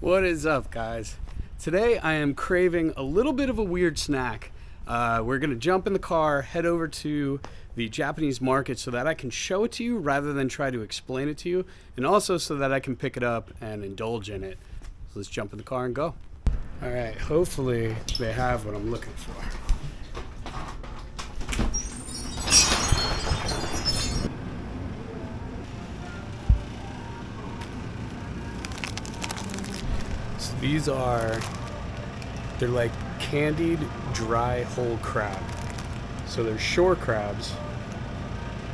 What is up, guys? Today I am craving a little bit of a weird snack. We're gonna jump in the car, head over to the Japanese market so that I can show it to you rather than try to explain it to you, and also so that I can pick it up and indulge in it. So let's jump in the car and go. All right, hopefully they have what I'm looking for. They're like candied dry whole crab. So they're shore crabs,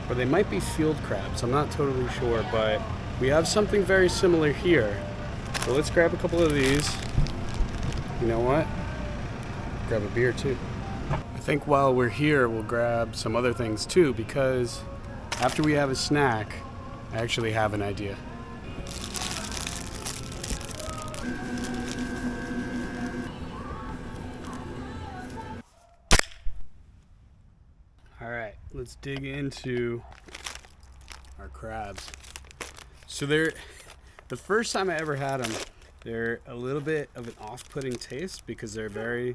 or they might be field crabs. I'm not totally sure, but we have something very similar here. So let's grab a couple of these. You know what? Grab a beer too. I think while we're here, we'll grab some other things too, because after we have a snack, I actually have an idea. All right, let's dig into our crabs. So the first time I ever had them, they're a little bit of an off-putting taste because they're very,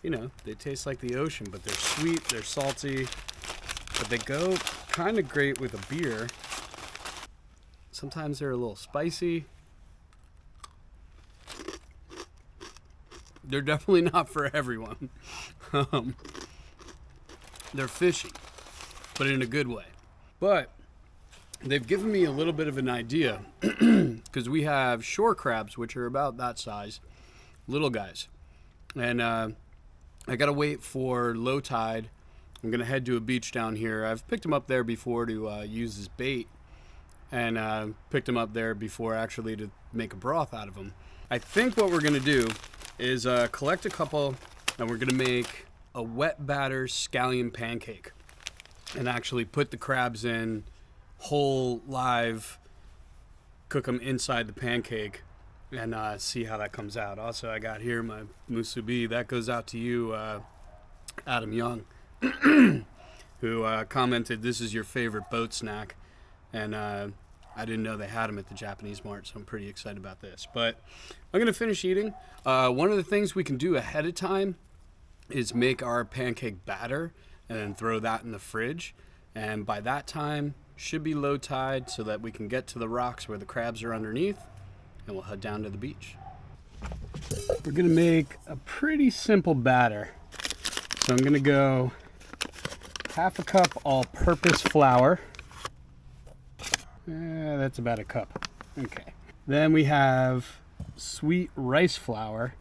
they taste like the ocean, but they're sweet, they're salty, but they go kind of great with a beer. Sometimes they're a little spicy. They're definitely not for everyone. They're fishy, but in a good way. But they've given me a little bit of an idea because we have shore crabs, which are about that size, little guys. And I got to wait for low tide. I'm going to head to a beach down here. I've picked them up there before to use as bait, and picked them up there before actually to make a broth out of them. I think what we're going to do is collect a couple, and we're going to make a wet batter scallion pancake and actually put the crabs in whole live, cook them inside the pancake, and see how that comes out. Also, I got here my musubi. That goes out to you, Adam Young, who commented this is your favorite boat snack, and I didn't know they had them at the Japanese mart, so I'm pretty excited about this. But I'm going to finish eating. One of the things we can do ahead of time is make our pancake batter and then throw that in the fridge. And by that time, should be low tide so that we can get to the rocks where the crabs are underneath, and we'll head down to the beach. We're gonna make a pretty simple batter. So I'm gonna go half a cup all-purpose flour. That's about a cup. Okay. Then we have sweet rice flour,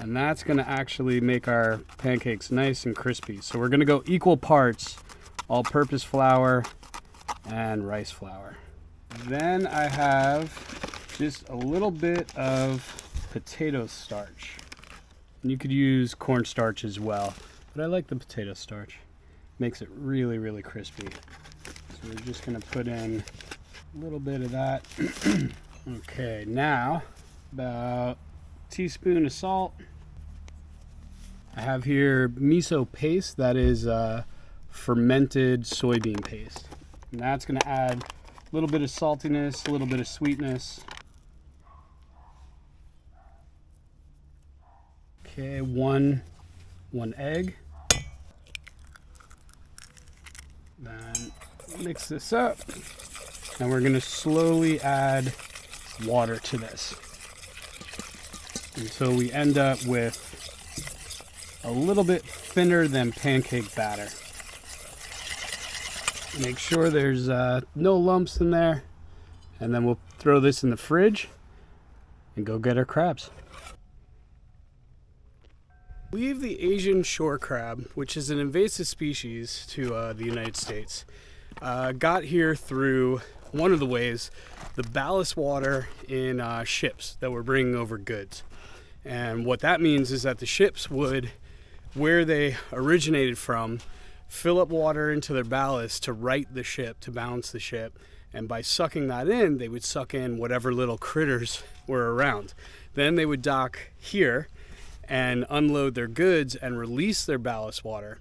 and that's gonna actually make our pancakes nice and crispy. So we're gonna go equal parts all-purpose flour and rice flour. Then I have just a little bit of potato starch. And you could use cornstarch as well, but I like the potato starch. Makes it really, really crispy. So we're just gonna put in a little bit of that. Okay, now about a teaspoon of salt. I have here miso paste, that is fermented soybean paste. And that's going to add a little bit of saltiness, a little bit of sweetness. Okay, one egg. Then mix this up. And we're going to slowly add water to this until we end up with a little bit thinner than pancake batter. Make sure there's no lumps in there, and then we'll throw this in the fridge and go get our crabs. Leave the Asian shore crab, which is an invasive species to the United States. Got here through one of the ways, the ballast water in ships that were bringing over goods. And what that means is that the ships would, where they originated from, fill up water into their ballast to right the ship, to balance the ship. And by sucking that in, they would suck in whatever little critters were around. Then they would dock here and unload their goods and release their ballast water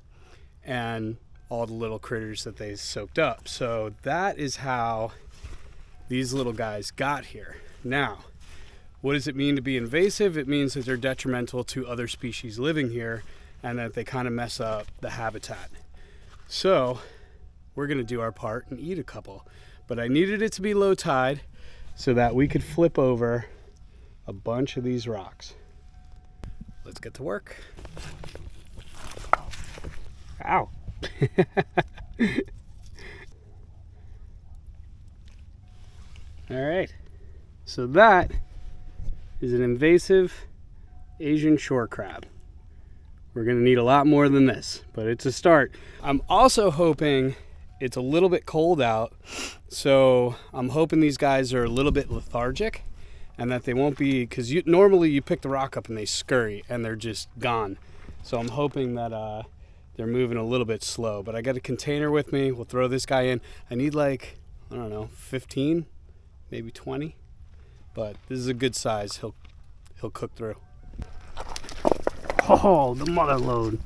and all the little critters that they soaked up. So that is how these little guys got here. Now, What does it mean to be invasive? It means that they're detrimental to other species living here and that they kind of mess up the habitat. So we're gonna do our part and eat a couple. But I needed it to be low tide so that we could flip over a bunch of these rocks. Let's get to work. Ow. All right, so that is an invasive Asian shore crab. We're gonna need a lot more than this, but it's a start. I'm also hoping it's a little bit cold out, so I'm hoping these guys are a little bit lethargic and that they won't be, because normally you pick the rock up and they scurry and they're just gone. So I'm hoping that they're moving a little bit slow, but I got a container with me. We'll throw this guy in. I need like, I don't know, 15, maybe 20, but this is a good size. He'll cook through. Oh, the mother load.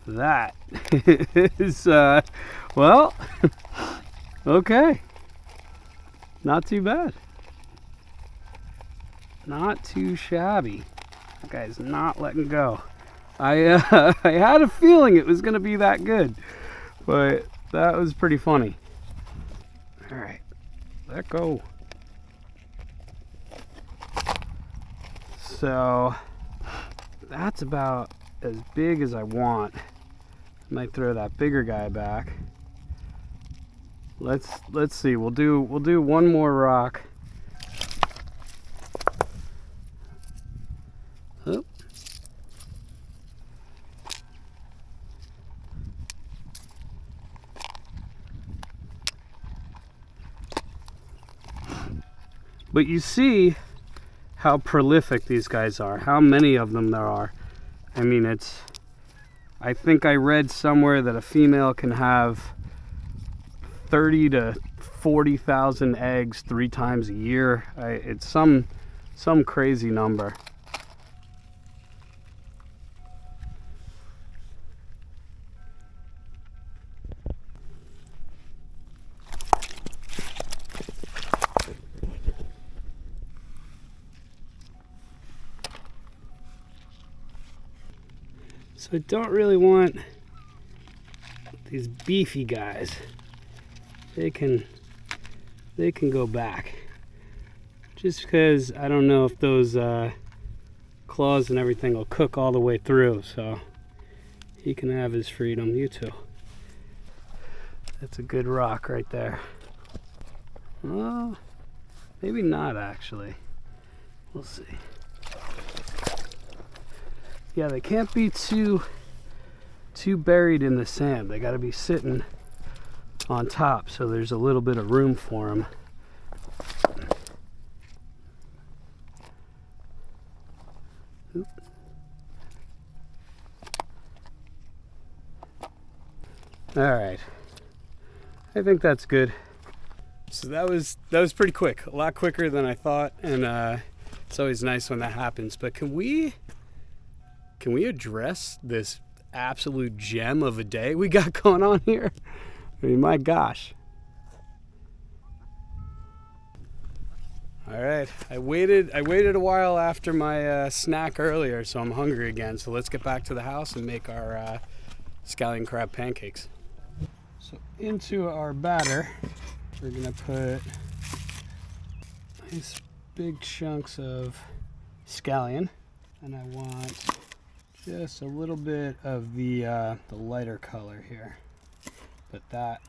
That is, well, okay. Not too bad. Not too shabby. That guy's not letting go. I had a feeling it was going to be that good, but that was pretty funny. All right, let go. So that's about as big as I want. Might throw that bigger guy back. Let's see. We'll do one more rock. Oh. But you see how prolific these guys are, how many of them there are. I mean, I think I read somewhere that a female can have 30 to 40,000 eggs 3 times a year. It's some crazy number. So I don't really want these beefy guys. They can go back. Just because I don't know if those claws and everything will cook all the way through, so he can have his freedom. You too. That's a good rock right there. Well, maybe not actually. We'll see. Yeah, they can't be too buried in the sand. They got to be sitting on top, so there's a little bit of room for them. All right, I think that's good. So that was pretty quick, a lot quicker than I thought, and it's always nice when that happens. But can we address this absolute gem of a day we got going on here? I mean, my gosh. All right, I waited a while after my snack earlier, so I'm hungry again. So let's get back to the house and make our scallion crab pancakes. So into our batter, we're gonna put nice big chunks of scallion, and I want just a little bit of the lighter color here. Put that.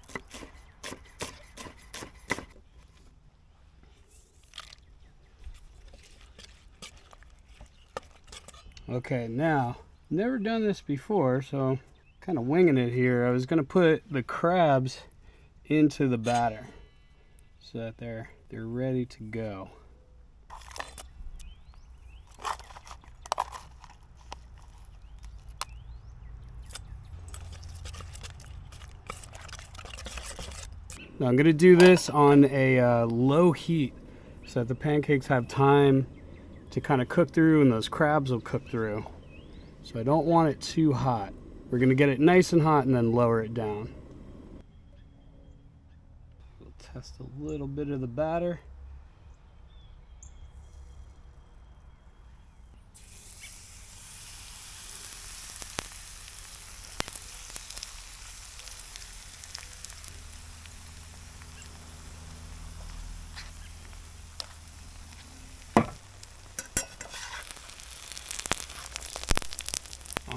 Okay, now, never done this before, so kind of winging it here. I was gonna put the crabs into the batter so that they're ready to go. Now I'm gonna do this on a low heat so that the pancakes have time to kind of cook through and those crabs will cook through. So I don't want it too hot. We're gonna get it nice and hot and then lower it down. We'll test a little bit of the batter.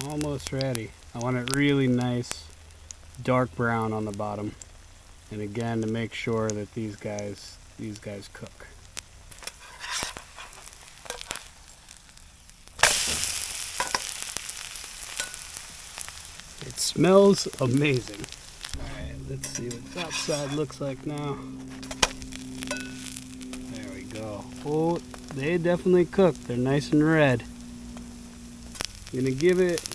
Almost ready. I want it really nice dark brown on the bottom, and again to make sure that these guys cook. It smells amazing. Alright, let's see what that side looks like now. There we go. Oh, they definitely cooked. They're nice and red. I'm gonna give it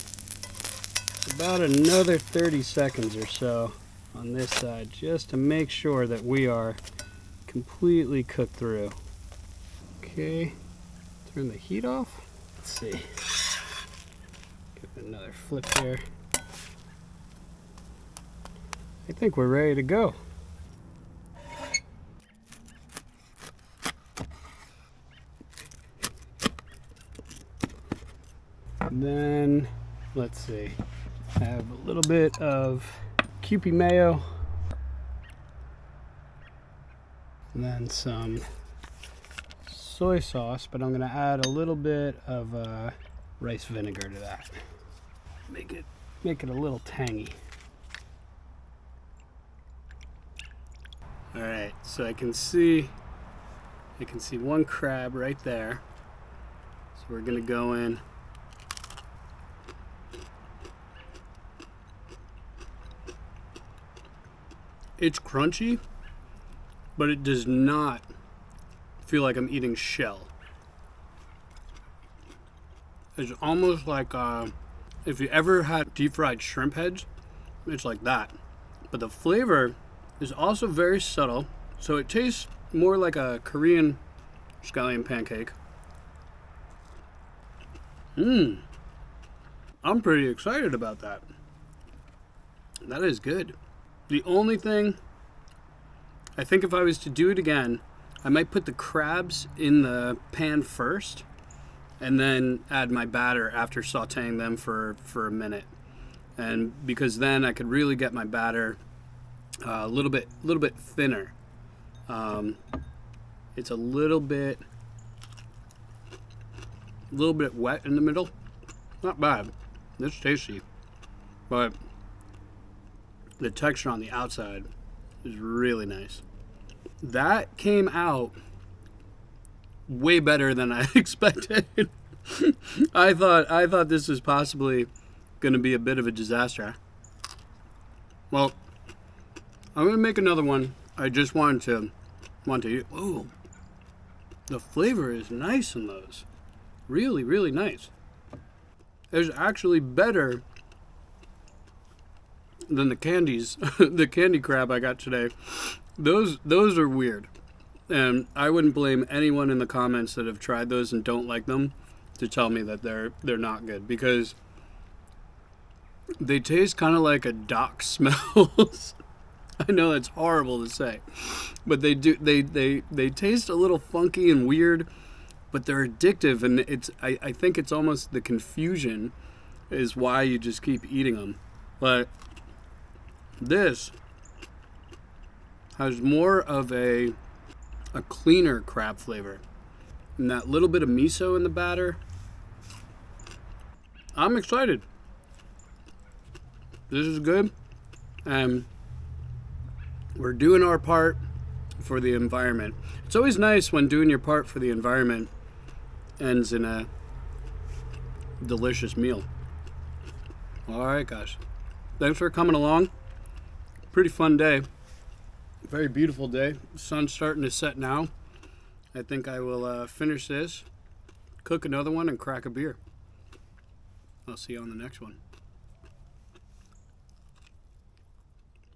about another 30 seconds or so on this side just to make sure that we are completely cooked through. Okay, turn the heat off. Let's see. Give it another flip there. I think we're ready to go. Then, let's see, I have a little bit of Kewpie mayo, and then some soy sauce, but I'm gonna add a little bit of rice vinegar to that. Make it a little tangy. All right, so I can see one crab right there. So we're gonna go in. It's crunchy, but it does not feel like I'm eating shell. It's almost like if you ever had deep fried shrimp heads, it's like that. But the flavor is also very subtle, so it tastes more like a Korean scallion pancake. I'm pretty excited about that. That is good. The only thing, I think if I was to do it again, I might put the crabs in the pan first and then add my batter after sauteing them for a minute. And because then I could really get my batter a little bit thinner. It's a little bit wet in the middle. Not bad. It's tasty, but the texture on the outside is really nice. That came out way better than I expected. I thought this was possibly going to be a bit of a disaster. Well, I'm going to make another one. I just want to eat. Ooh, the flavor is nice in those. Really, really nice. It's actually better than the candies, the candy crab I got today. Those are weird, and I wouldn't blame anyone in the comments that have tried those and don't like them to tell me that they're not good, because they taste kind of like a dock smells. I know that's horrible to say, but they do. They taste a little funky and weird, but they're addictive, and I think it's almost the confusion is why you just keep eating them. But this has more of a cleaner crab flavor, and that little bit of miso in the batter. I'm excited. This is good, and we're doing our part for the environment. It's always nice when doing your part for the environment ends in a delicious meal. All right, guys. Thanks for coming along. Pretty fun day. Very beautiful day. The sun's starting to set now. I think I will finish this, cook another one, and crack a beer. I'll see you on the next one.